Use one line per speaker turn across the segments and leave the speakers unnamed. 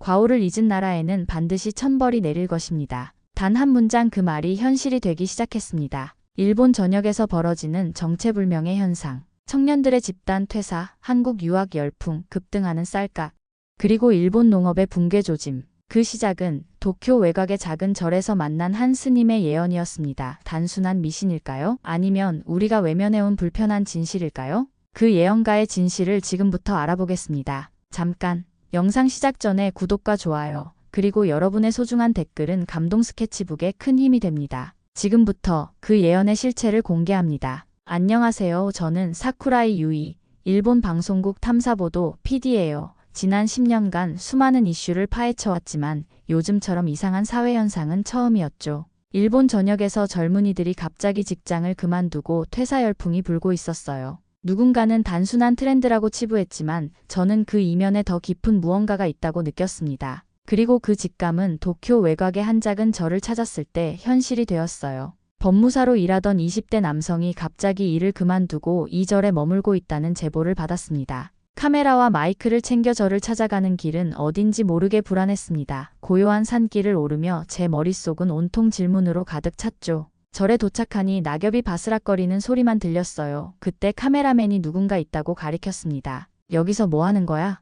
과오를 잊은 나라에는 반드시 천벌이 내릴 것입니다. 단 한 문장 그 말이 현실이 되기 시작했습니다. 일본 전역에서 벌어지는 정체불명의 현상. 청년들의 집단 퇴사, 한국 유학 열풍, 급등하는 쌀값, 그리고 일본 농업의 붕괴 조짐. 그 시작은 도쿄 외곽의 작은 절에서 만난 한 스님의 예언이었습니다. 단순한 미신일까요? 아니면 우리가 외면해온 불편한 진실일까요? 그 예언가의 진실을 지금부터 알아보겠습니다. 잠깐, 영상 시작 전에 구독과 좋아요, 그리고 여러분의 소중한 댓글은 감동 스케치북에 큰 힘이 됩니다. 지금부터 그 예언의 실체를 공개합니다. 안녕하세요. 저는 사쿠라이 유이, 일본 방송국 탐사보도 PD예요. 지난 10년간 수많은 이슈를 파헤쳐왔지만 요즘처럼 이상한 사회현상은 처음이었죠. 일본 전역에서 젊은이들이 갑자기 직장을 그만두고 퇴사 열풍이 불고 있었어요. 누군가는 단순한 트렌드라고 치부했지만 저는 그 이면에 더 깊은 무언가가 있다고 느꼈습니다. 그리고 그 직감은 도쿄 외곽의 한 작은 절을 찾았을 때 현실이 되었어요. 법무사로 일하던 20대 남성이 갑자기 일을 그만두고 이 절에 머물고 있다는 제보를 받았습니다. 카메라와 마이크를 챙겨 절을 찾아가는 길은 어딘지 모르게 불안했습니다. 고요한 산길을 오르며 제 머릿속은 온통 질문으로 가득 찼죠. 절에 도착하니 낙엽이 바스락거리는 소리만 들렸어요. 그때 카메라맨이 누군가 있다고 가리켰습니다. 여기서 뭐 하는 거야?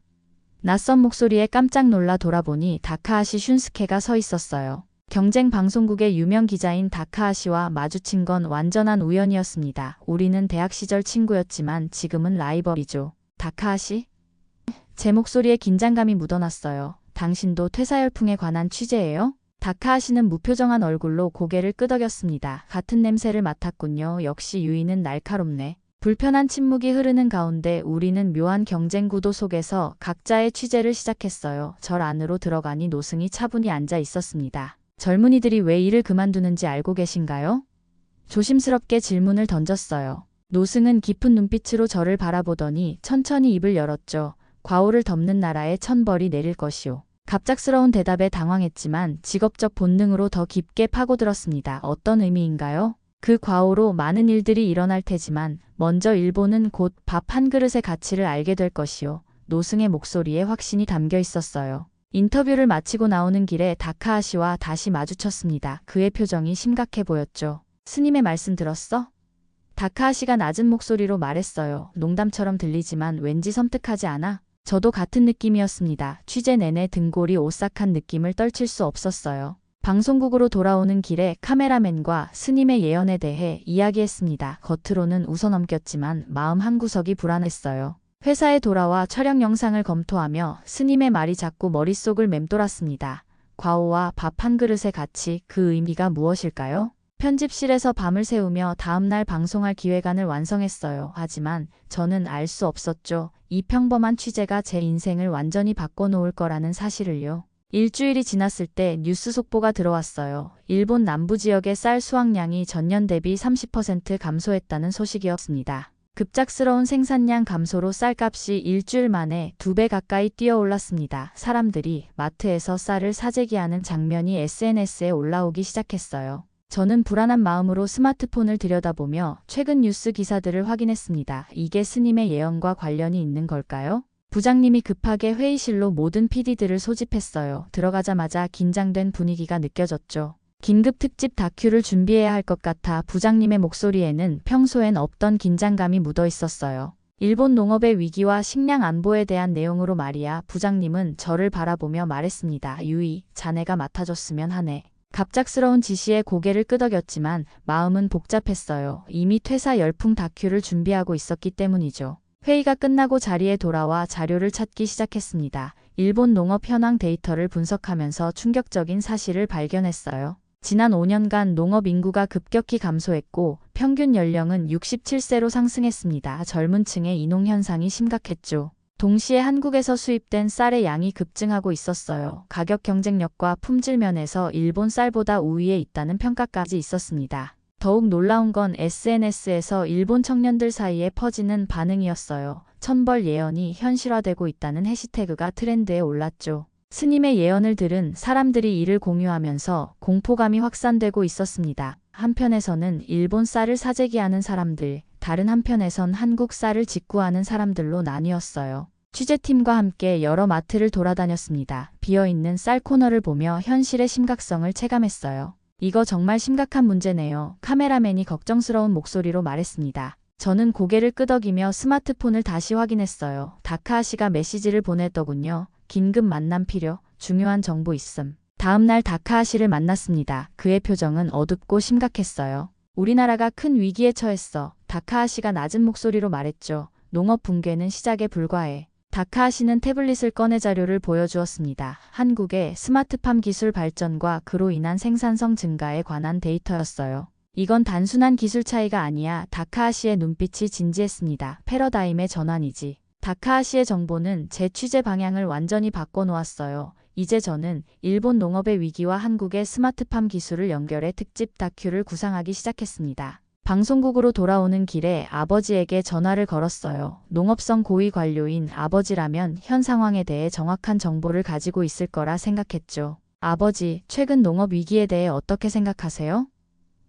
낯선 목소리에 깜짝 놀라 돌아보니 다카하시 슌스케가 서 있었어요. 경쟁 방송국의 유명 기자인 다카하시와 마주친 건 완전한 우연이었습니다. 우리는 대학 시절 친구였지만 지금은 라이벌이죠. 다카하시? 제 목소리에 긴장감이 묻어났어요. 당신도 퇴사 열풍에 관한 취재예요? 다카하시는 무표정한 얼굴로 고개를 끄덕였습니다. 같은 냄새를 맡았군요. 역시 유이는 날카롭네. 불편한 침묵이 흐르는 가운데 우리는 묘한 경쟁 구도 속에서 각자의 취재를 시작했어요. 절 안으로 들어가니 노승이 차분히 앉아 있었습니다. 젊은이들이 왜 일을 그만두는지 알고 계신가요? 조심스럽게 질문을 던졌어요. 노승은 깊은 눈빛으로 저를 바라보더니 천천히 입을 열었죠. 과오를 덮는 나라에 천벌이 내릴 것이오. 갑작스러운 대답에 당황했지만 직업적 본능으로 더 깊게 파고들었습니다. 어떤 의미인가요? 그 과오로 많은 일들이 일어날 테지만 먼저 일본은 곧 밥 한 그릇의 가치를 알게 될 것이오. 노승의 목소리에 확신이 담겨 있었어요. 인터뷰를 마치고 나오는 길에 다카하시와 다시 마주쳤습니다. 그의 표정이 심각해 보였죠. 스님의 말씀 들었어? 다카하시가 낮은 목소리로 말했어요. 농담처럼 들리지만 왠지 섬뜩하지 않아? 저도 같은 느낌이었습니다. 취재 내내 등골이 오싹한 느낌을 떨칠 수 없었어요. 방송국으로 돌아오는 길에 카메라맨과 스님의 예언에 대해 이야기했습니다. 겉으로는 웃어넘겼지만 마음 한구석이 불안했어요. 회사에 돌아와 촬영 영상을 검토하며 스님의 말이 자꾸 머릿속을 맴돌았습니다. 과오와 밥 한 그릇의 가치, 그 의미가 무엇일까요? 편집실에서 밤을 새우며 다음날 방송할 기획안을 완성했어요. 하지만 저는 알 수 없었죠. 이 평범한 취재가 제 인생을 완전히 바꿔놓을 거라는 사실을요. 일주일이 지났을 때 뉴스 속보가 들어왔어요. 일본 남부 지역의 쌀 수확량이 전년 대비 30% 감소했다는 소식이었습니다. 급작스러운 생산량 감소로 쌀값이 일주일 만에 2배 가까이 뛰어올랐습니다. 사람들이 마트에서 쌀을 사재기하는 장면이 SNS에 올라오기 시작했어요. 저는 불안한 마음으로 스마트폰을 들여다보며 최근 뉴스 기사들을 확인했습니다. 이게 스님의 예언과 관련이 있는 걸까요? 부장님이 급하게 회의실로 모든 PD들을 소집했어요. 들어가자마자 긴장된 분위기가 느껴졌죠. 긴급 특집 다큐를 준비해야 할 것 같아 부장님의 목소리에는 평소엔 없던 긴장감이 묻어 있었어요. 일본 농업의 위기와 식량 안보에 대한 내용으로 말이야. 부장님은 저를 바라보며 말했습니다. 유이, 자네가 맡아줬으면 하네. 갑작스러운 지시에 고개를 끄덕였지만 마음은 복잡했어요. 이미 퇴사 열풍 다큐를 준비하고 있었기 때문이죠. 회의가 끝나고 자리에 돌아와 자료를 찾기 시작했습니다. 일본 농업 현황 데이터를 분석하면서 충격적인 사실을 발견했어요. 지난 5년간 농업 인구가 급격히 감소했고 평균 연령은 67세로 상승했습니다. 젊은 층의 이농 현상이 심각했죠. 동시에 한국에서 수입된 쌀의 양이 급증하고 있었어요. 가격 경쟁력과 품질 면에서 일본 쌀보다 우위에 있다는 평가까지 있었습니다. 더욱 놀라운 건 SNS에서 일본 청년들 사이에 퍼지는 반응이었어요. 천벌 예언이 현실화되고 있다는 해시태그가 트렌드에 올랐죠. 스님의 예언을 들은 사람들이 이를 공유하면서 공포감이 확산되고 있었습니다. 한편에서는 일본 쌀을 사재기하는 사람들, 다른 한편에선 한국 쌀을 직구하는 사람들로 나뉘었어요. 취재팀과 함께 여러 마트를 돌아다녔습니다. 비어있는 쌀 코너를 보며 현실의 심각성을 체감했어요. 이거 정말 심각한 문제네요. 카메라맨이 걱정스러운 목소리로 말했습니다. 저는 고개를 끄덕이며 스마트폰을 다시 확인했어요. 다카하시가 메시지를 보냈더군요. 긴급 만남 필요, 중요한 정보 있음. 다음 날 다카하시를 만났습니다. 그의 표정은 어둡고 심각했어요. 우리나라가 큰 위기에 처했어. 다카하시가 낮은 목소리로 말했죠. 농업 붕괴는 시작에 불과해. 다카하시는 태블릿을 꺼내 자료를 보여주었습니다. 한국의 스마트팜 기술 발전과 그로 인한 생산성 증가에 관한 데이터였어요. 이건 단순한 기술 차이가 아니야. 다카하시의 눈빛이 진지했습니다. 패러다임의 전환이지. 다카하시의 정보는 제 취재 방향을 완전히 바꿔놓았어요. 이제 저는 일본 농업의 위기와 한국의 스마트팜 기술을 연결해 특집 다큐를 구상하기 시작했습니다. 방송국으로 돌아오는 길에 아버지에게 전화를 걸었어요. 농업성 고위 관료인 아버지라면 현 상황에 대해 정확한 정보를 가지고 있을 거라 생각했죠. 아버지, 최근 농업 위기에 대해 어떻게 생각하세요?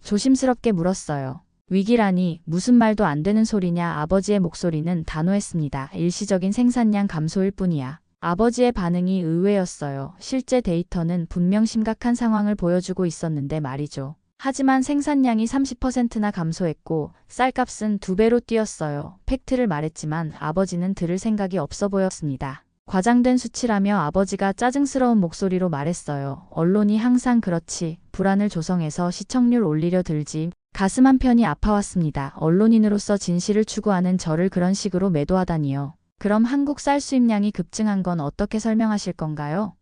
조심스럽게 물었어요. 위기라니 무슨 말도 안 되는 소리냐. 아버지의 목소리는 단호했습니다. 일시적인 생산량 감소일 뿐이야. 아버지의 반응이 의외였어요. 실제 데이터는 분명 심각한 상황을 보여주고 있었는데 말이죠. 하지만 생산량이 30%나 감소했고 쌀값은 2배로 뛰었어요. 팩트를 말했지만 아버지는 들을 생각이 없어 보였습니다. 과장된 수치라며 아버지가 짜증스러운 목소리로 말했어요. 언론이 항상 그렇지. 불안을 조성해서 시청률 올리려 들지. 가슴 한편이 아파왔습니다. 언론인으로서 진실을 추구하는 저를 그런 식으로 매도하다니요. 그럼 한국 쌀 수입량이 급증한 건 어떻게 설명하실 건가요?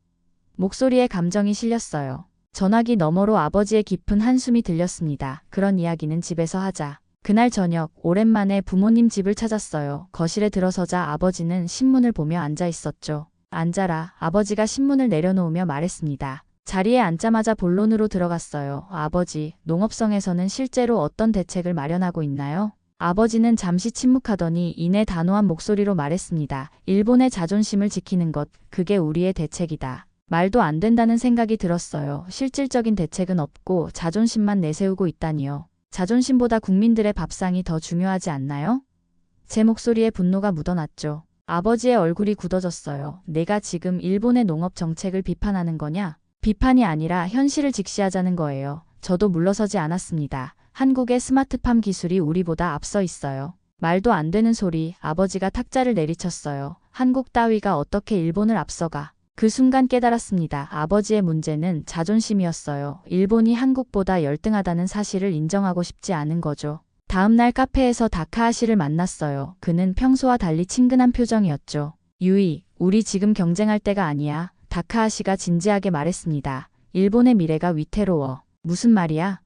목소리에 감정이 실렸어요. 전화기 너머로 아버지의 깊은 한숨이 들렸습니다. 그런 이야기는 집에서 하자. 그날 저녁 오랜만에 부모님 집을 찾았어요. 거실에 들어서자 아버지는 신문을 보며 앉아 있었죠. 앉아라. 아버지가 신문을 내려놓으며 말했습니다. 자리에 앉자마자 본론으로 들어갔어요. 아버지, 농업성에서는 실제로 어떤 대책을 마련하고 있나요? 아버지는 잠시 침묵하더니 이내 단호한 목소리로 말했습니다. 일본의 자존심을 지키는 것, 그게 우리의 대책이다. 말도 안 된다는 생각이 들었어요. 실질적인 대책은 없고 자존심만 내세우고 있다니요. 자존심보다 국민들의 밥상이 더 중요하지 않나요? 제 목소리에 분노가 묻어났죠. 아버지의 얼굴이 굳어졌어요. 내가 지금 일본의 농업 정책을 비판하는 거냐? 비판이 아니라 현실을 직시하자는 거예요. 저도 물러서지 않았습니다. 한국의 스마트팜 기술이 우리보다 앞서 있어요. 말도 안 되는 소리. 아버지가 탁자를 내리쳤어요. 한국 따위가 어떻게 일본을 앞서가? 그 순간 깨달았습니다. 아버지의 문제는 자존심이었어요. 일본이 한국보다 열등하다는 사실을 인정하고 싶지 않은 거죠. 다음 날 카페에서 다카하시를 만났어요. 그는 평소와 달리 친근한 표정이었죠. 유이, 우리 지금 경쟁할 때가 아니야. 다카하시가 진지하게 말했습니다. 일본의 미래가 위태로워. 무슨 말이야?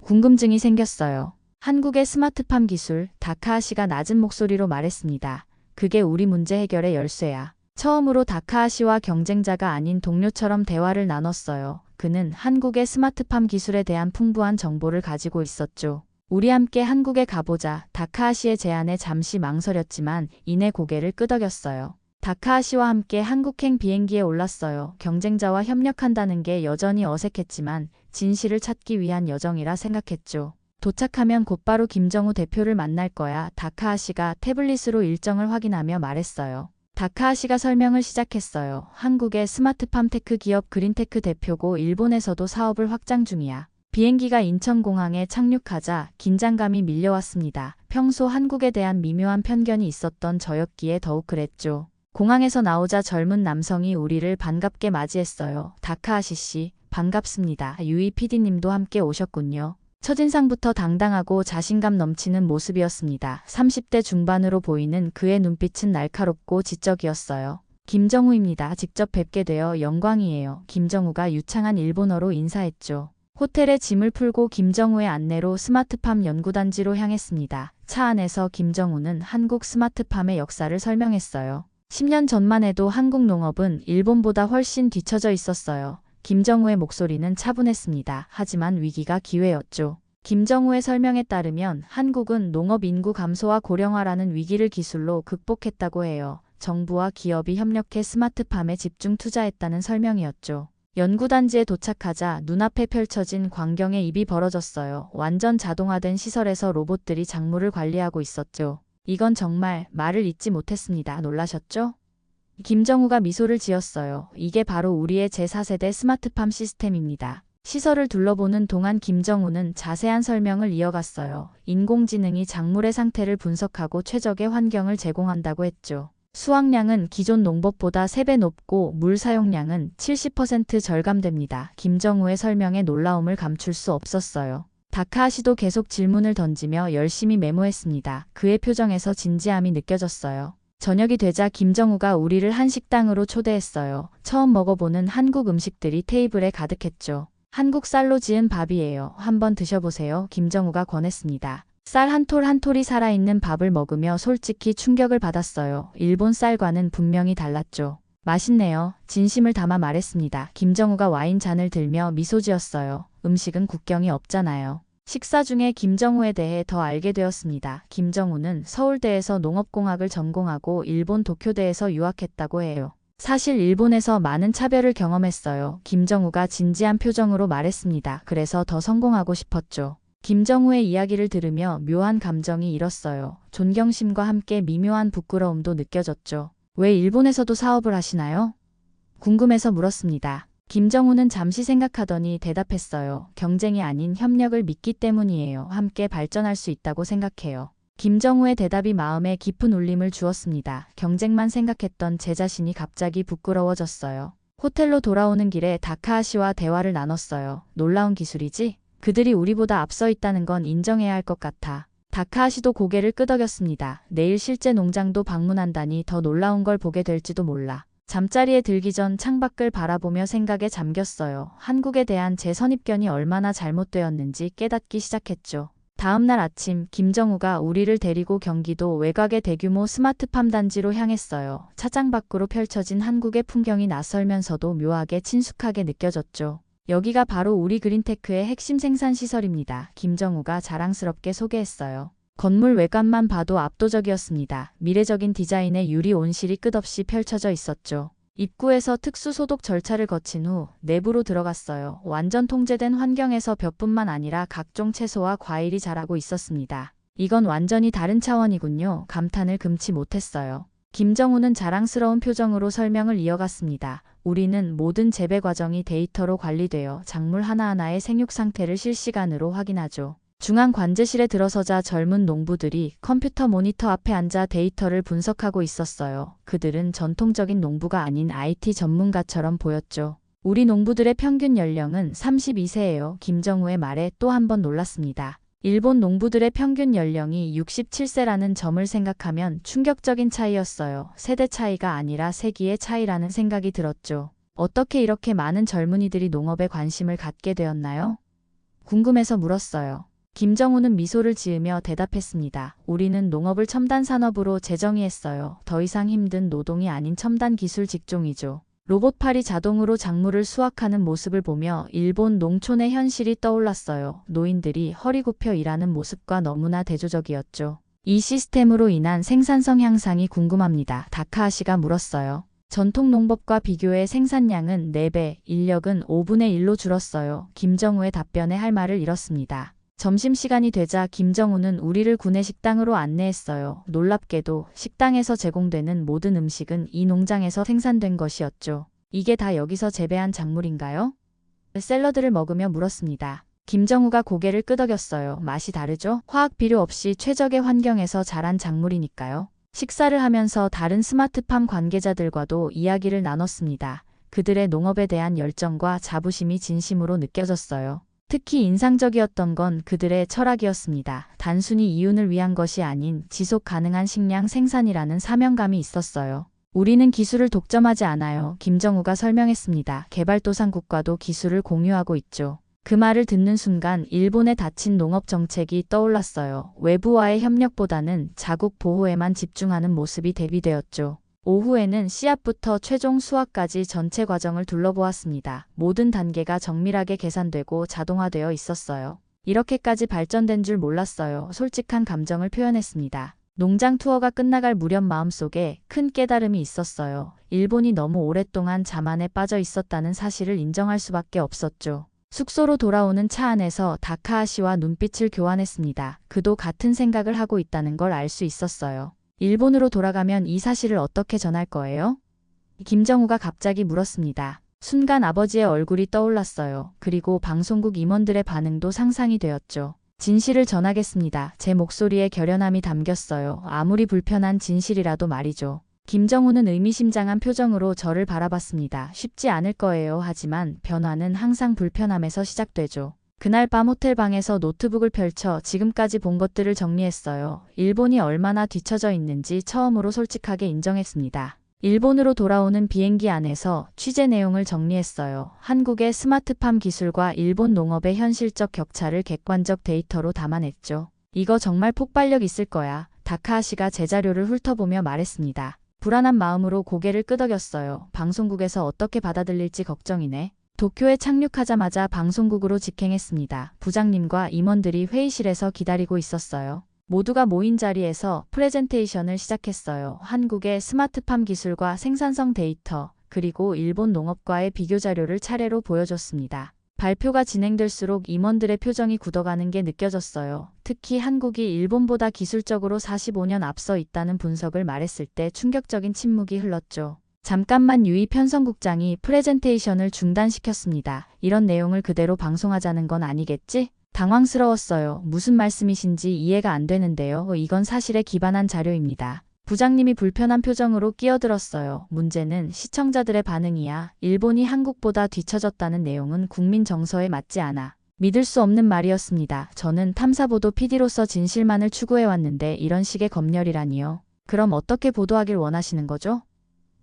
궁금증이 생겼어요. 한국의 스마트팜 기술, 다카하시가 낮은 목소리로 말했습니다. 그게 우리 문제 해결의 열쇠야. 처음으로 다카하시와 경쟁자가 아닌 동료처럼 대화를 나눴어요. 그는 한국의 스마트팜 기술에 대한 풍부한 정보를 가지고 있었죠. 우리 함께 한국에 가보자. 다카하시의 제안에 잠시 망설였지만 이내 고개를 끄덕였어요. 다카하시와 함께 한국행 비행기에 올랐어요. 경쟁자와 협력한다는 게 여전히 어색했지만 진실을 찾기 위한 여정이라 생각했죠. 도착하면 곧바로 김정우 대표를 만날 거야. 다카하시가 태블릿으로 일정을 확인하며 말했어요. 다카하시가 설명을 시작했어요. 한국의 스마트팜 테크 기업 그린테크 대표고 일본에서도 사업을 확장 중이야. 비행기가 인천공항에 착륙하자 긴장감이 밀려왔습니다. 평소 한국에 대한 미묘한 편견이 있었던 저였기에 더욱 그랬죠. 공항에서 나오자 젊은 남성이 우리를 반갑게 맞이했어요. 다카하시 씨, 반갑습니다. 유이 PD님도 함께 오셨군요. 첫인상부터 당당하고 자신감 넘치는 모습이었습니다. 30대 중반으로 보이는 그의 눈빛은 날카롭고 지적이었어요. 김정우입니다. 직접 뵙게 되어 영광이에요. 김정우가 유창한 일본어로 인사했죠. 호텔에 짐을 풀고 김정우의 안내로 스마트팜 연구단지로 향했습니다. 차 안에서 김정우는 한국 스마트팜의 역사를 설명했어요. 10년 전만 해도 한국 농업은 일본보다 훨씬 뒤처져 있었어요. 김정우의 목소리는 차분했습니다. 하지만 위기가 기회였죠. 김정우의 설명에 따르면 한국은 농업 인구 감소와 고령화라는 위기를 기술로 극복했다고 해요. 정부와 기업이 협력해 스마트팜에 집중 투자했다는 설명이었죠. 연구단지에 도착하자 눈앞에 펼쳐진 광경에 입이 벌어졌어요. 완전 자동화된 시설에서 로봇들이 작물을 관리하고 있었죠. 이건 정말 말을 잇지 못했습니다. 놀라셨죠? 김정우가 미소를 지었어요. 이게 바로 우리의 제4세대 스마트팜 시스템입니다. 시설을 둘러보는 동안 김정우는 자세한 설명을 이어갔어요. 인공지능이 작물의 상태를 분석하고 최적의 환경을 제공한다고 했죠. 수확량은 기존 농법보다 3배 높고 물 사용량은 70% 절감됩니다. 김정우의 설명에 놀라움을 감출 수 없었어요. 다카하시도 계속 질문을 던지며 열심히 메모했습니다. 그의 표정에서 진지함이 느껴졌어요. 저녁이 되자 김정우가 우리를 한 식당으로 초대했어요. 처음 먹어보는 한국 음식들이 테이블에 가득했죠. 한국 쌀로 지은 밥이에요. 한번 드셔보세요. 김정우가 권했습니다. 쌀 한 톨 한 톨이 살아있는 밥을 먹으며 솔직히 충격을 받았어요. 일본 쌀과는 분명히 달랐죠. 맛있네요. 진심을 담아 말했습니다. 김정우가 와인 잔을 들며 미소 지었어요. 음식은 국경이 없잖아요. 식사 중에 김정우에 대해 더 알게 되었습니다. 김정우는 서울대에서 농업공학을 전공하고 일본 도쿄대에서 유학했다고 해요. 사실 일본에서 많은 차별을 경험했어요. 김정우가 진지한 표정으로 말했습니다. 그래서 더 성공하고 싶었죠. 김정우의 이야기를 들으며 묘한 감정이 일었어요. 존경심과 함께 미묘한 부끄러움도 느껴졌죠. 왜 일본에서도 사업을 하시나요? 궁금해서 물었습니다. 김정우는 잠시 생각하더니 대답했어요. 경쟁이 아닌 협력을 믿기 때문이에요. 함께 발전할 수 있다고 생각해요. 김정우의 대답이 마음에 깊은 울림을 주었습니다. 경쟁만 생각했던 제 자신이 갑자기 부끄러워졌어요. 호텔로 돌아오는 길에 다카하시와 대화를 나눴어요. 놀라운 기술이지? 그들이 우리보다 앞서 있다는 건 인정해야 할 것 같아. 다카하시도 고개를 끄덕였습니다. 내일 실제 농장도 방문한다니 더 놀라운 걸 보게 될지도 몰라. 잠자리에 들기 전 창밖을 바라보며 생각에 잠겼어요. 한국에 대한 제 선입견이 얼마나 잘못되었는지 깨닫기 시작했죠. 다음 날 아침 김정우가 우리를 데리고 경기도 외곽의 대규모 스마트팜 단지로 향했어요. 차장 밖으로 펼쳐진 한국의 풍경이 낯설면서도 묘하게 친숙하게 느껴졌죠. 여기가 바로 우리 그린테크의 핵심 생산시설입니다. 김정우가 자랑스럽게 소개했어요. 건물 외관만 봐도 압도적이었습니다. 미래적인 디자인의 유리 온실이 끝없이 펼쳐져 있었죠. 입구에서 특수 소독 절차를 거친 후 내부로 들어갔어요. 완전 통제된 환경에서 벼뿐만 아니라 각종 채소와 과일이 자라고 있었습니다. 이건 완전히 다른 차원이군요. 감탄을 금치 못했어요. 김정우는 자랑스러운 표정으로 설명을 이어갔습니다. 우리는 모든 재배 과정이 데이터로 관리되어 작물 하나하나의 생육 상태를 실시간으로 확인하죠. 중앙 관제실에 들어서자 젊은 농부들이 컴퓨터 모니터 앞에 앉아 데이터를 분석하고 있었어요. 그들은 전통적인 농부가 아닌 IT 전문가처럼 보였죠. 우리 농부들의 평균 연령은 32세예요. 김정우의 말에 또 한 번 놀랐습니다. 일본 농부들의 평균 연령이 67세라는 점을 생각하면 충격적인 차이였어요. 세대 차이가 아니라 세기의 차이라는 생각이 들었죠. 어떻게 이렇게 많은 젊은이들이 농업에 관심을 갖게 되었나요? 궁금해서 물었어요. 김정우는 미소를 지으며 대답했습니다. 우리는 농업을 첨단 산업으로 재정의했어요. 더 이상 힘든 노동이 아닌 첨단 기술 직종이죠. 로봇팔이 자동으로 작물을 수확하는 모습을 보며 일본 농촌의 현실이 떠올랐어요. 노인들이 허리 굽혀 일하는 모습과 너무나 대조적이었죠. 이 시스템으로 인한 생산성 향상이 궁금합니다. 다카하시가 물었어요. 전통 농법과 비교해 생산량은 4배, 인력은 5분의 1로 줄었어요. 김정우의 답변에 할 말을 잃었습니다. 점심시간이 되자 김정우는 우리를 구내식당으로 안내했어요. 놀랍게도 식당에서 제공되는 모든 음식은 이 농장에서 생산된 것이었죠. 이게 다 여기서 재배한 작물인가요? 샐러드를 먹으며 물었습니다. 김정우가 고개를 끄덕였어요. 맛이 다르죠? 화학 비료 없이 최적의 환경에서 자란 작물이니까요. 식사를 하면서 다른 스마트팜 관계자들과도 이야기를 나눴습니다. 그들의 농업에 대한 열정과 자부심이 진심으로 느껴졌어요. 특히 인상적이었던 건 그들의 철학이었습니다. 단순히 이윤을 위한 것이 아닌 지속 가능한 식량 생산이라는 사명감이 있었어요. 우리는 기술을 독점하지 않아요. 김정우가 설명했습니다. 개발도상국과도 기술을 공유하고 있죠. 그 말을 듣는 순간 일본의 닫힌 농업 정책이 떠올랐어요. 외부와의 협력보다는 자국 보호에만 집중하는 모습이 대비되었죠. 오후에는 씨앗부터 최종 수확까지 전체 과정을 둘러보았습니다. 모든 단계가 정밀하게 계산되고 자동화되어 있었어요. 이렇게까지 발전된 줄 몰랐어요. 솔직한 감정을 표현했습니다. 농장 투어가 끝나갈 무렵 마음속에 큰 깨달음이 있었어요. 일본이 너무 오랫동안 자만에 빠져 있었다는 사실을 인정할 수밖에 없었죠. 숙소로 돌아오는 차 안에서 다카하시와 눈빛을 교환했습니다. 그도 같은 생각을 하고 있다는 걸 알 수 있었어요. 일본으로 돌아가면 이 사실을 어떻게 전할 거예요? 김정우가 갑자기 물었습니다. 순간 아버지의 얼굴이 떠올랐어요. 그리고 방송국 임원들의 반응도 상상이 되었죠. 진실을 전하겠습니다. 제 목소리에 결연함이 담겼어요. 아무리 불편한 진실이라도 말이죠. 김정우는 의미심장한 표정으로 저를 바라봤습니다. 쉽지 않을 거예요. 하지만 변화는 항상 불편함에서 시작되죠. 그날 밤 호텔방에서 노트북을 펼쳐 지금까지 본 것들을 정리했어요. 일본이 얼마나 뒤처져 있는지 처음으로 솔직하게 인정했습니다. 일본으로 돌아오는 비행기 안에서 취재 내용을 정리했어요. 한국의 스마트팜 기술과 일본 농업의 현실적 격차를 객관적 데이터로 담아냈죠. 이거 정말 폭발력 있을 거야. 다카하시가 제 자료를 훑어보며 말했습니다. 불안한 마음으로 고개를 끄덕였어요. 방송국에서 어떻게 받아들일지 걱정이네. 도쿄에 착륙하자마자 방송국으로 직행했습니다. 부장님과 임원들이 회의실에서 기다리고 있었어요. 모두가 모인 자리에서 프레젠테이션을 시작했어요. 한국의 스마트팜 기술과 생산성 데이터, 그리고 일본 농업과의 비교 자료를 차례로 보여줬습니다. 발표가 진행될수록 임원들의 표정이 굳어가는 게 느껴졌어요. 특히 한국이 일본보다 기술적으로 45년 앞서 있다는 분석을 말했을 때 충격적인 침묵이 흘렀죠. 잠깐만 유이 편성국장이 프레젠테이션을 중단시켰습니다. 이런 내용을 그대로 방송하자는 건 아니겠지? 당황스러웠어요. 무슨 말씀이신지 이해가 안 되는데요. 이건 사실에 기반한 자료입니다. 부장님이 불편한 표정으로 끼어들었어요. 문제는 시청자들의 반응이야. 일본이 한국보다 뒤처졌다는 내용은 국민 정서에 맞지 않아. 믿을 수 없는 말이었습니다. 저는 탐사보도 PD로서 진실만을 추구해왔는데 이런 식의 검열이라니요. 그럼 어떻게 보도하길 원하시는 거죠?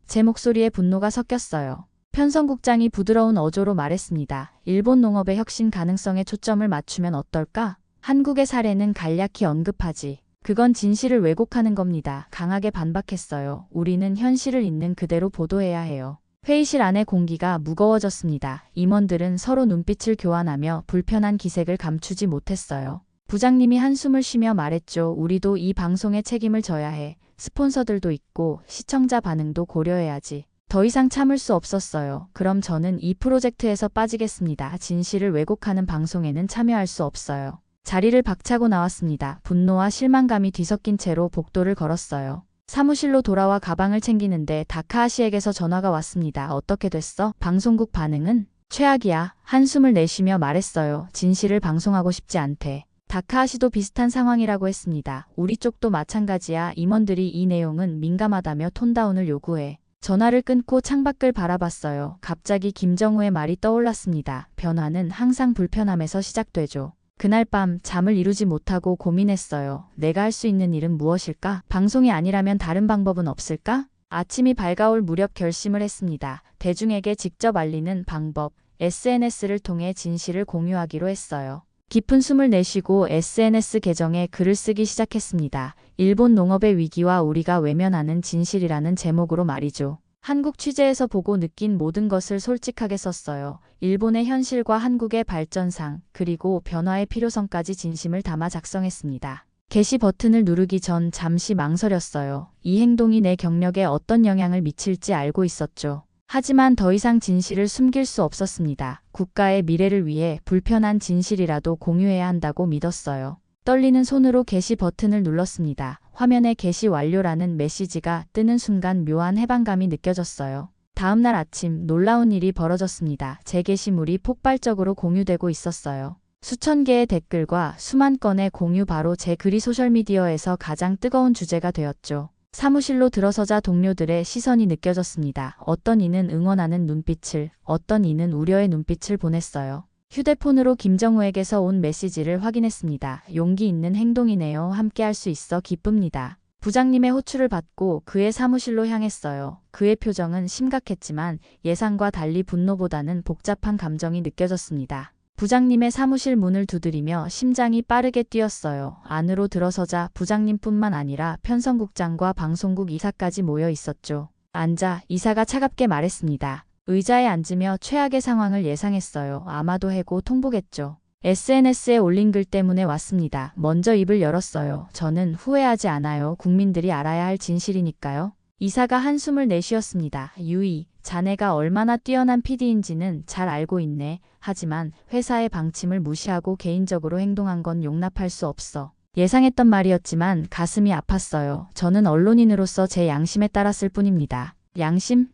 제 목소리에 분노가 섞였어요. 편성국장이 부드러운 어조로 말했습니다. 일본 농업의 혁신 가능성에 초점을 맞추면 어떨까? 한국의 사례는 간략히 언급하지. 그건 진실을 왜곡하는 겁니다. 강하게 반박했어요. 우리는 현실을 있는 그대로 보도해야 해요. 회의실 안의 공기가 무거워졌습니다. 임원들은 서로 눈빛을 교환하며 불편한 기색을 감추지 못했어요. 부장님이 한숨을 쉬며 말했죠. 우리도 이 방송에 책임을 져야 해. 스폰서들도 있고 시청자 반응도 고려해야지. 더 이상 참을 수 없었어요. 그럼 저는 이 프로젝트에서 빠지겠습니다. 진실을 왜곡하는 방송에는 참여할 수 없어요. 자리를 박차고 나왔습니다. 분노와 실망감이 뒤섞인 채로 복도를 걸었어요. 사무실로 돌아와 가방을 챙기는데 다카하시에게서 전화가 왔습니다. 어떻게 됐어? 방송국 반응은? 최악이야. 한숨을 내쉬며 말했어요. 진실을 방송하고 싶지 않대. 다카하시도 비슷한 상황이라고 했습니다. 우리 쪽도 마찬가지야. 임원들이 이 내용은 민감하다며 톤다운을 요구해. 전화를 끊고 창밖을 바라봤어요. 갑자기 김정우의 말이 떠올랐습니다. 변화는 항상 불편함에서 시작되죠. 그날 밤 잠을 이루지 못하고 고민했어요. 내가 할 수 있는 일은 무엇일까? 방송이 아니라면 다른 방법은 없을까? 아침이 밝아올 무렵 결심을 했습니다. 대중에게 직접 알리는 방법, SNS를 통해 진실을 공유하기로 했어요. 깊은 숨을 내쉬고 SNS 계정에 글을 쓰기 시작했습니다. 일본 농업의 위기와 우리가 외면하는 진실이라는 제목으로 말이죠. 한국 취재에서 보고 느낀 모든 것을 솔직하게 썼어요. 일본의 현실과 한국의 발전상, 그리고 변화의 필요성까지 진심을 담아 작성했습니다. 게시 버튼을 누르기 전 잠시 망설였어요. 이 행동이 내 경력에 어떤 영향을 미칠지 알고 있었죠. 하지만 더 이상 진실을 숨길 수 없었습니다. 국가의 미래를 위해 불편한 진실이라도 공유해야 한다고 믿었어요. 떨리는 손으로 게시 버튼을 눌렀습니다. 화면에 게시 완료라는 메시지가 뜨는 순간 묘한 해방감이 느껴졌어요. 다음 날 아침 놀라운 일이 벌어졌습니다. 제 게시물이 폭발적으로 공유되고 있었어요. 수천 개의 댓글과 수만 건의 공유, 바로 제 글이 소셜미디어에서 가장 뜨거운 주제가 되었죠. 사무실로 들어서자 동료들의 시선이 느껴졌습니다. 어떤 이는 응원하는 눈빛을, 어떤 이는 우려의 눈빛을 보냈어요. 휴대폰으로 김정우에게서 온 메시지를 확인했습니다. 용기 있는 행동이네요. 함께 할 수 있어 기쁩니다. 부장님의 호출을 받고 그의 사무실로 향했어요. 그의 표정은 심각했지만 예상과 달리 분노보다는 복잡한 감정이 느껴졌습니다. 부장님의 사무실 문을 두드리며 심장이 빠르게 뛰었어요. 안으로 들어서자 부장님뿐만 아니라 편성국장과 방송국 이사까지 모여 있었죠. 앉아, 이사가 차갑게 말했습니다. 의자에 앉으며 최악의 상황을 예상했어요. 아마도 해고 통보겠죠. SNS에 올린 글 때문에 왔습니다. 먼저 입을 열었어요. 저는 후회하지 않아요. 국민들이 알아야 할 진실이니까요. 이사가 한숨을 내쉬었습니다. 유이, 자네가 얼마나 뛰어난 PD인지는 잘 알고 있네. 하지만 회사의 방침을 무시하고 개인적으로 행동한 건 용납할 수 없어. 예상했던 말이었지만 가슴이 아팠어요. 저는 언론인으로서 제 양심에 따랐을 뿐입니다. 양심?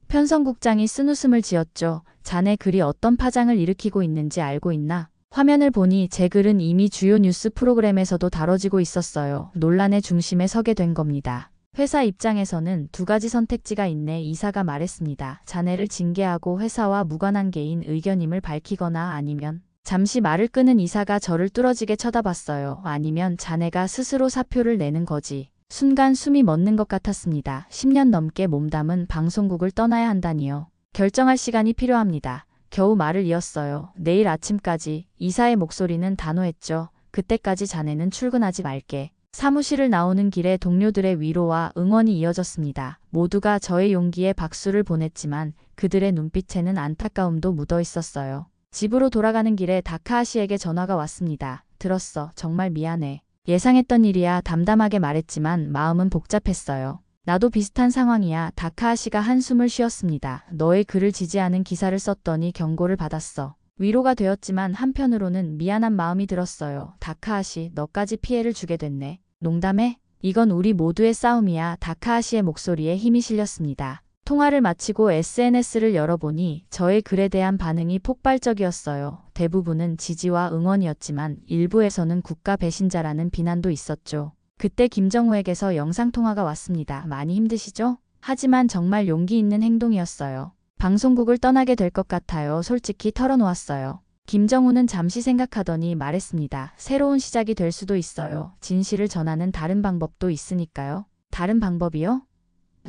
편성국장이 쓴웃음을 지었죠. 자네 글이 어떤 파장을 일으키고 있는지 알고 있나? 화면을 보니 제 글은 이미 주요 뉴스 프로그램에서도 다뤄지고 있었어요. 논란의 중심에 서게 된 겁니다. 회사 입장에서는 두 가지 선택지가 있네. 이사가 말했습니다. 자네를 징계하고 회사와 무관한 개인 의견임을 밝히거나 아니면 잠시 말을 끄는 이사가 저를 뚫어지게 쳐다봤어요. 아니면 자네가 스스로 사표를 내는 거지. 순간 숨이 멎는 것 같았습니다. 10년 넘게 몸담은 방송국을 떠나야 한다니요. 결정할 시간이 필요합니다. 겨우 말을 이었어요. 내일 아침까지. 이사의 목소리는 단호했죠. 그때까지 자네는 출근하지 말게. 사무실을 나오는 길에 동료들의 위로와 응원이 이어졌습니다. 모두가 저의 용기에 박수를 보냈지만 그들의 눈빛에는 안타까움도 묻어 있었어요. 집으로 돌아가는 길에 다카하시에게 전화가 왔습니다. 들었어. 정말 미안해. 예상했던 일이야. 담담하게 말했지만 마음은 복잡했어요. 나도 비슷한 상황이야. 다카하시가 한숨을 쉬었습니다. 너의 글을 지지하는 기사를 썼더니 경고를 받았어. 위로가 되었지만 한편으로는 미안한 마음이 들었어요. 다카하시, 너까지 피해를 주게 됐네. 농담해? 이건 우리 모두의 싸움이야. 다카하시의 목소리에 힘이 실렸습니다. 통화를 마치고 SNS를 열어보니 저의 글에 대한 반응이 폭발적이었어요. 대부분은 지지와 응원이었지만 일부에서는 국가 배신자라는 비난도 있었죠. 그때 김정우에게서 영상통화가 왔습니다. 많이 힘드시죠? 하지만 정말 용기 있는 행동이었어요. 방송국을 떠나게 될 것 같아요. 솔직히 털어놓았어요. 김정우는 잠시 생각하더니 말했습니다. 새로운 시작이 될 수도 있어요. 진실을 전하는 다른 방법도 있으니까요. 다른 방법이요?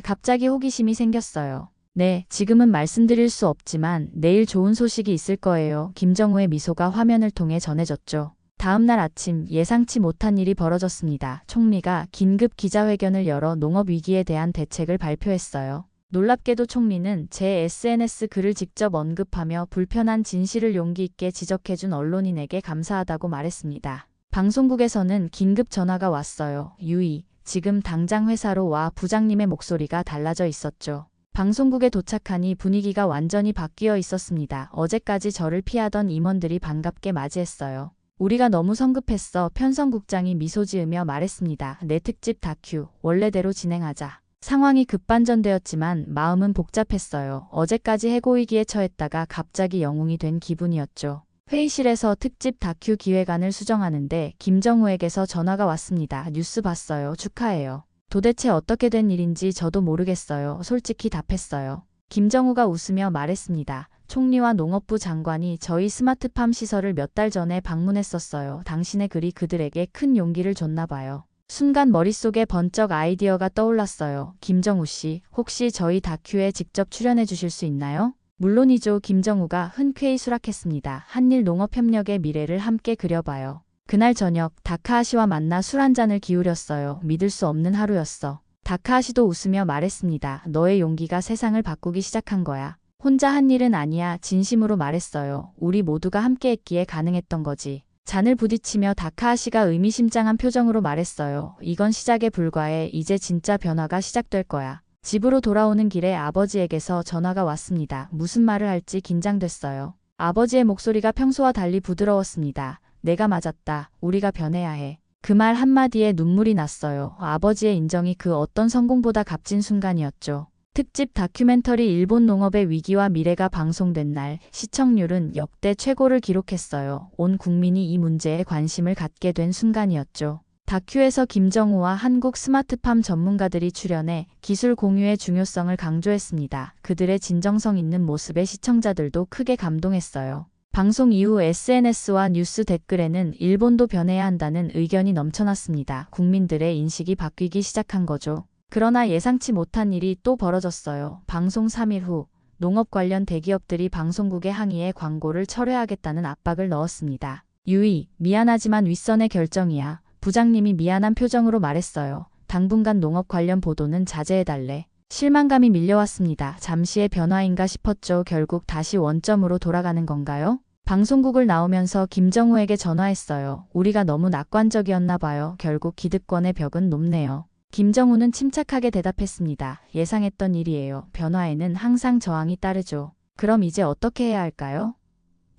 갑자기 호기심이 생겼어요. 네, 지금은 말씀드릴 수 없지만 내일 좋은 소식이 있을 거예요. 김정우의 미소가 화면을 통해 전해졌죠. 다음 날 아침 예상치 못한 일이 벌어졌습니다. 총리가 긴급 기자회견을 열어 농업 위기에 대한 대책을 발표했어요. 놀랍게도 총리는 제 SNS 글을 직접 언급하며 불편한 진실을 용기 있게 지적해준 언론인에게 감사하다고 말했습니다. 방송국에서는 긴급 전화가 왔어요. 유이, 지금 당장 회사로 와. 부장님의 목소리가 달라져 있었죠. 방송국에 도착하니 분위기가 완전히 바뀌어 있었습니다. 어제까지 저를 피하던 임원들이 반갑게 맞이했어요. 우리가 너무 성급했어. 편성국장이 미소 지으며 말했습니다. 내 특집 다큐 원래대로 진행하자. 상황이 급반전되었지만 마음은 복잡했어요. 어제까지 해고위기에 처했다가 갑자기 영웅이 된 기분이었죠. 회의실에서 특집 다큐 기획안을 수정하는데 김정우에게서 전화가 왔습니다. 뉴스 봤어요. 축하해요. 도대체 어떻게 된 일인지 저도 모르겠어요. 솔직히 답했어요. 김정우가 웃으며 말했습니다. 총리와 농업부 장관이 저희 스마트팜 시설을 몇 달 전에 방문했었어요. 당신의 글이 그들에게 큰 용기를 줬나 봐요. 순간 머릿속에 번쩍 아이디어가 떠올랐어요. 김정우 씨, 혹시 저희 다큐에 직접 출연해 주실 수 있나요? 물론이죠. 김정우가 흔쾌히 수락했습니다. 한일 농업협력의 미래를 함께 그려봐요. 그날 저녁 다카하시와 만나 술 한 잔을 기울였어요. 믿을 수 없는 하루였어. 다카하시도 웃으며 말했습니다. 너의 용기가 세상을 바꾸기 시작한 거야. 혼자 한 일은 아니야. 진심으로 말했어요. 우리 모두가 함께 했기에 가능했던 거지. 잔을 부딪히며 다카하시가 의미심장한 표정으로 말했어요. 이건 시작에 불과해. 이제 진짜 변화가 시작될 거야. 집으로 돌아오는 길에 아버지에게서 전화가 왔습니다. 무슨 말을 할지 긴장됐어요. 아버지의 목소리가 평소와 달리 부드러웠습니다. 내가 맞았다. 우리가 변해야 해. 그 말 한마디에 눈물이 났어요. 아버지의 인정이 그 어떤 성공보다 값진 순간이었죠. 특집 다큐멘터리 일본 농업의 위기와 미래가 방송된 날 시청률은 역대 최고를 기록했어요. 온 국민이 이 문제에 관심을 갖게 된 순간이었죠. 다큐에서 김정우와 한국 스마트팜 전문가들이 출연해 기술 공유의 중요성을 강조했습니다. 그들의 진정성 있는 모습에 시청자들도 크게 감동했어요. 방송 이후 SNS와 뉴스 댓글에는 일본도 변해야 한다는 의견이 넘쳐났습니다. 국민들의 인식이 바뀌기 시작한 거죠. 그러나 예상치 못한 일이 또 벌어졌어요. 방송 3일 후 농업 관련 대기업들이 방송국의 항의에 광고를 철회하겠다는 압박을 넣었습니다. 유이, 미안하지만 윗선의 결정이야. 부장님이 미안한 표정으로 말했어요. 당분간 농업 관련 보도는 자제해달래. 실망감이 밀려왔습니다. 잠시의 변화인가 싶었죠. 결국 다시 원점으로 돌아가는 건가요? 방송국을 나오면서 김정우에게 전화했어요. 우리가 너무 낙관적이었나 봐요. 결국 기득권의 벽은 높네요. 김정우는 침착하게 대답했습니다. 예상했던 일이에요. 변화에는 항상 저항이 따르죠. 그럼 이제 어떻게 해야 할까요?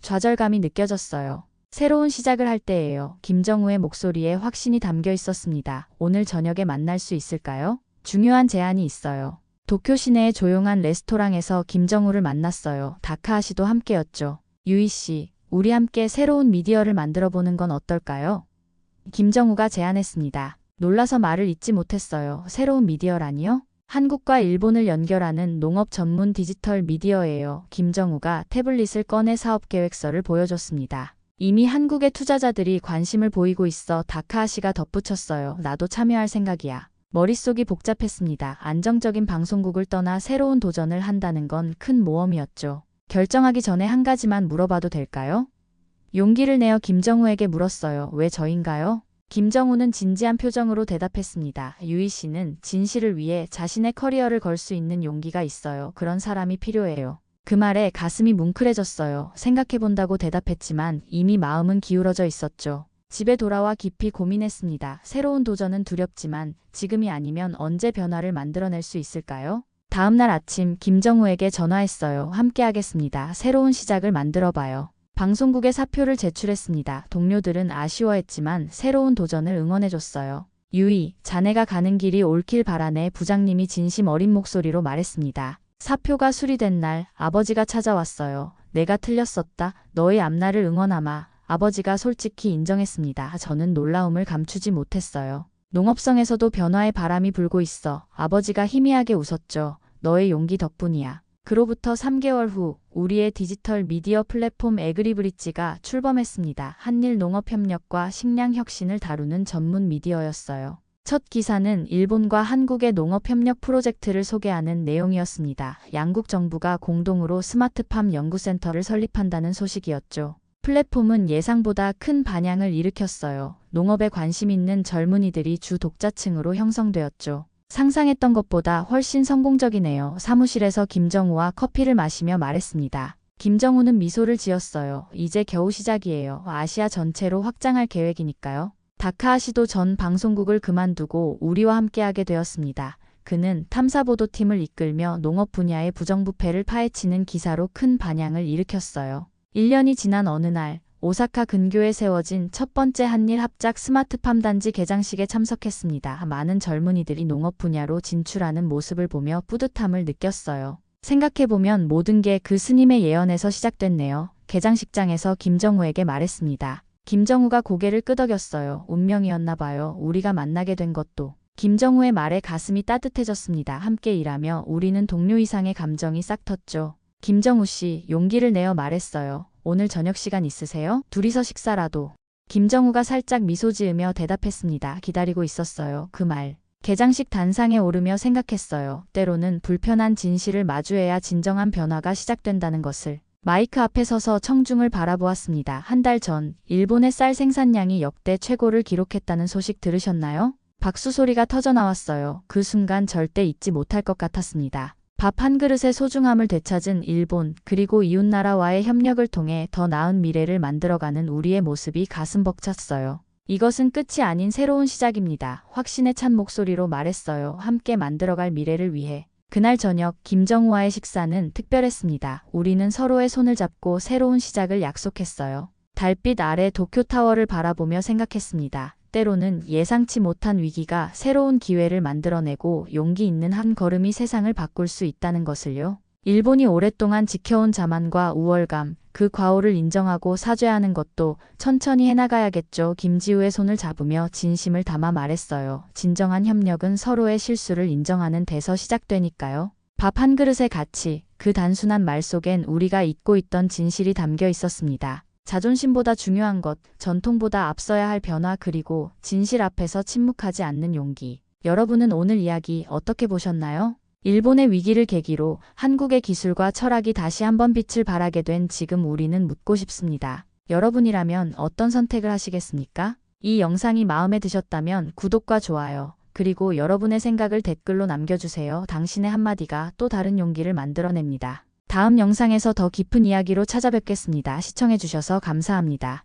좌절감이 느껴졌어요. 새로운 시작을 할 때예요. 김정우의 목소리에 확신이 담겨 있었습니다. 오늘 저녁에 만날 수 있을까요? 중요한 제안이 있어요. 도쿄 시내의 조용한 레스토랑에서 김정우를 만났어요. 다카하시도 함께였죠. 유이 씨, 우리 함께 새로운 미디어를 만들어 보는 건 어떨까요? 김정우가 제안했습니다. 놀라서 말을 잇지 못했어요. 새로운 미디어라니요? 한국과 일본을 연결하는 농업 전문 디지털 미디어예요. 김정우가 태블릿을 꺼내 사업계획서를 보여줬습니다. 이미 한국의 투자자들이 관심을 보이고 있어. 다카하시가 덧붙였어요. 나도 참여할 생각이야. 머릿속이 복잡했습니다. 안정적인 방송국을 떠나 새로운 도전을 한다는 건 큰 모험이었죠. 결정하기 전에 한 가지만 물어봐도 될까요? 용기를 내어 김정우에게 물었어요. 왜 저인가요? 김정우는 진지한 표정으로 대답했습니다. 유이 씨는 진실을 위해 자신의 커리어를 걸 수 있는 용기가 있어요. 그런 사람이 필요해요. 그 말에 가슴이 뭉클해졌어요. 생각해본다고 대답했지만 이미 마음은 기울어져 있었죠. 집에 돌아와 깊이 고민했습니다. 새로운 도전은 두렵지만 지금이 아니면 언제 변화를 만들어낼 수 있을까요? 다음 날 아침 김정우에게 전화했어요. 함께 하겠습니다. 새로운 시작을 만들어봐요. 방송국에 사표를 제출했습니다. 동료들은 아쉬워했지만 새로운 도전을 응원해줬어요. 유이, 자네가 가는 길이 옳길 바라네. 부장님이 진심 어린 목소리로 말했습니다. 사표가 수리된 날 아버지가 찾아왔어요. 내가 틀렸었다. 너의 앞날을 응원하마. 아버지가 솔직히 인정했습니다. 저는 놀라움을 감추지 못했어요. 농업성에서도 변화의 바람이 불고 있어. 아버지가 희미하게 웃었죠. 너의 용기 덕분이야. 그로부터 3개월 후 우리의 디지털 미디어 플랫폼 에그리브릿지가 출범했습니다. 한일 농업협력과 식량 혁신을 다루는 전문 미디어였어요. 첫 기사는 일본과 한국의 농업협력 프로젝트를 소개하는 내용이었습니다. 양국 정부가 공동으로 스마트팜 연구센터를 설립한다는 소식이었죠. 플랫폼은 예상보다 큰 반향을 일으켰어요. 농업에 관심 있는 젊은이들이 주 독자층으로 형성되었죠. 상상했던 것보다 훨씬 성공적이네요. 사무실에서 김정우와 커피를 마시며 말했습니다. 김정우는 미소를 지었어요. 이제 겨우 시작이에요. 아시아 전체로 확장할 계획이니까요. 다카하시도 전 방송국을 그만두고 우리와 함께하게 되었습니다. 그는 탐사보도팀을 이끌며 농업 분야의 부정부패를 파헤치는 기사로 큰 반향을 일으켰어요. 1년이 지난 어느 날 오사카 근교에 세워진 첫 번째 한일 합작 스마트팜 단지 개장식에 참석했습니다. 많은 젊은이들이 농업 분야로 진출하는 모습을 보며 뿌듯함을 느꼈어요. 생각해보면 모든 게 그 스님의 예언에서 시작됐네요. 개장식장에서 김정우에게 말했습니다. 김정우가 고개를 끄덕였어요. 운명이었나 봐요. 우리가 만나게 된 것도. 김정우의 말에 가슴이 따뜻해졌습니다. 함께 일하며 우리는 동료 이상의 감정이 싹 텄죠. 김정우 씨, 용기를 내어 말했어요. 오늘 저녁 시간 있으세요? 둘이서 식사라도. 김정우가 살짝 미소 지으며 대답했습니다. 기다리고 있었어요. 그 말. 개장식 단상에 오르며 생각했어요. 때로는 불편한 진실을 마주해야 진정한 변화가 시작된다는 것을. 마이크 앞에 서서 청중을 바라보았습니다. 한 달 전, 일본의 쌀 생산량이 역대 최고를 기록했다는 소식 들으셨나요? 박수 소리가 터져나왔어요. 그 순간 절대 잊지 못할 것 같았습니다. 밥 한 그릇의 소중함을 되찾은 일본, 그리고 이웃나라와의 협력을 통해 더 나은 미래를 만들어가는 우리의 모습이 가슴 벅찼어요. 이것은 끝이 아닌 새로운 시작입니다. 확신에 찬 목소리로 말했어요. 함께 만들어갈 미래를 위해. 그날 저녁 김정우와의 식사는 특별했습니다. 우리는 서로의 손을 잡고 새로운 시작을 약속했어요. 달빛 아래 도쿄타워를 바라보며 생각했습니다. 때로는 예상치 못한 위기가 새로운 기회를 만들어내고 용기 있는 한 걸음이 세상을 바꿀 수 있다는 것을요. 일본이 오랫동안 지켜온 자만과 우월감, 그 과오를 인정하고 사죄하는 것도 천천히 해나가야겠죠. 김지우의 손을 잡으며 진심을 담아 말했어요. 진정한 협력은 서로의 실수를 인정하는 데서 시작되니까요. 밥 한 그릇의 가치, 그 단순한 말 속엔 우리가 잊고 있던 진실이 담겨 있었습니다. 자존심보다 중요한 것, 전통보다 앞서야 할 변화, 그리고 진실 앞에서 침묵하지 않는 용기. 여러분은 오늘 이야기 어떻게 보셨나요? 일본의 위기를 계기로 한국의 기술과 철학이 다시 한번 빛을 발하게 된 지금 우리는 묻고 싶습니다. 여러분이라면 어떤 선택을 하시겠습니까? 이 영상이 마음에 드셨다면 구독과 좋아요, 그리고 여러분의 생각을 댓글로 남겨주세요. 당신의 한마디가 또 다른 용기를 만들어냅니다. 다음 영상에서 더 깊은 이야기로 찾아뵙겠습니다. 시청해주셔서 감사합니다.